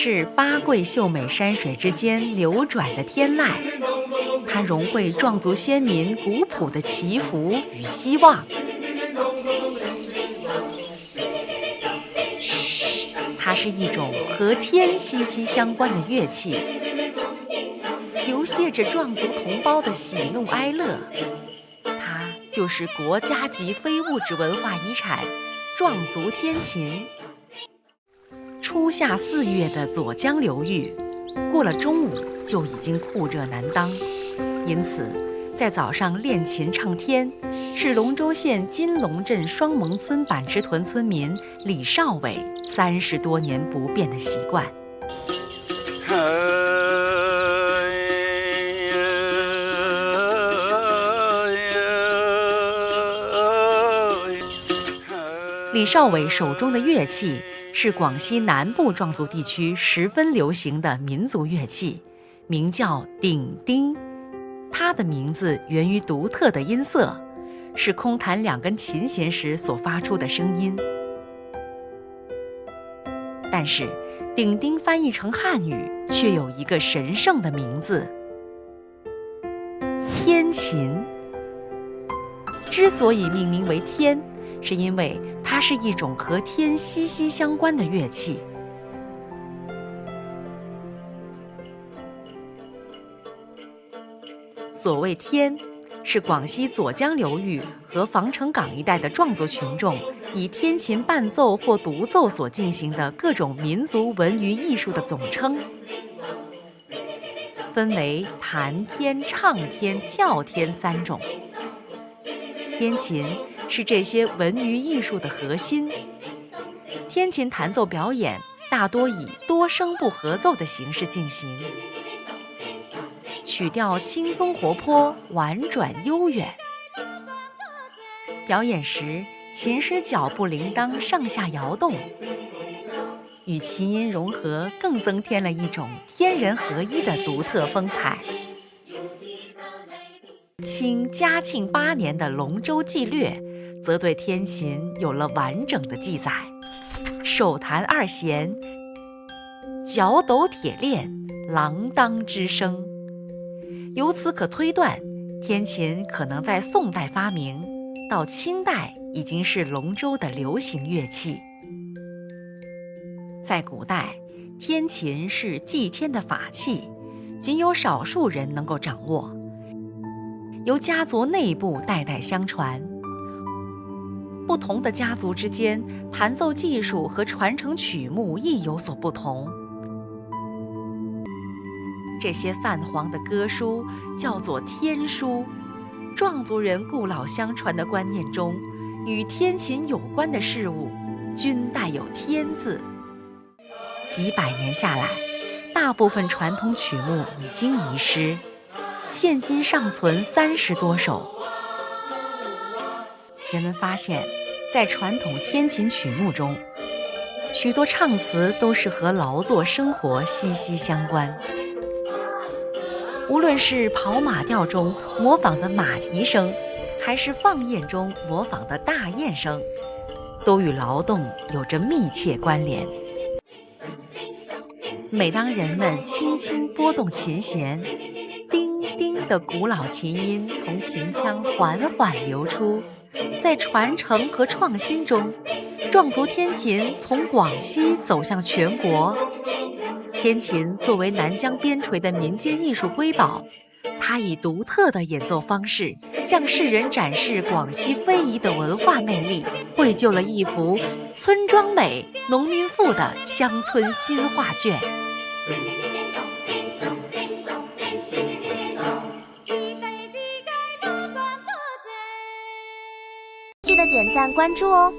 是八桂秀美山水之间流转的天籁，它融汇壮族先民古朴的祈福与希望。它是一种和天息息相关的乐器，流泻着壮族同胞的喜怒哀乐。它就是国家级非物质文化遗产壮族天琴。初夏4月的左江流域，过了中午就已经酷热难当，因此在早上练琴唱天是龙州县金龙镇双蒙村板池屯村民李少伟30多年不变的习惯。李少伟手中的乐器是广西南部壮族地区十分流行的民族乐器，名叫顶丁。它的名字源于独特的音色，是空弹2根琴弦时所发出的声音。但是顶丁翻译成汉语却有一个神圣的名字——天琴。之所以命名为天，是因为它是一种和天息息相关的乐器。所谓天，是广西左江流域和防城港一带的壮族群众以天琴伴奏或独奏所进行的各种民族文娱艺术的总称，分为弹天、唱天、跳天3种。天琴是这些文娱艺术的核心。天琴弹奏表演大多以多声部合奏的形式进行，曲调轻松活泼，婉转悠远。表演时，琴师脚步铃铛上下摇动，与琴音融合，更增添了一种天人合一的独特风采。清嘉庆8年的《龙舟纪略》则对天琴有了完整的记载：手弹2弦，脚抖铁链，锒铛之声。由此可推断，天琴可能在宋代发明，到清代已经是龙州的流行乐器。在古代，天琴是祭天的法器，仅有少数人能够掌握，由家族内部代代相传。不同的家族之间，弹奏技术和传承曲目亦有所不同。这些泛黄的歌书叫做天书。壮族人故老相传的观念中，与天琴有关的事物均带有天字。几百年下来，大部分传统曲目已经遗失，现今尚存30多首。人们发现，在传统天琴曲目中，许多唱词都是和劳作生活息息相关。无论是跑马调中模仿的马蹄声，还是放焰中模仿的大雁声，都与劳动有着密切关联。每当人们轻轻拨动琴弦，叮叮的古老琴音从琴腔缓缓流出，在传承和创新中，壮族天琴从广西走向全国。天琴作为南疆边陲的民间艺术瑰宝，它以独特的演奏方式向世人展示广西非遗的文化魅力，绘就了一幅村庄美、农民富的乡村新画卷。记得点赞关注哦。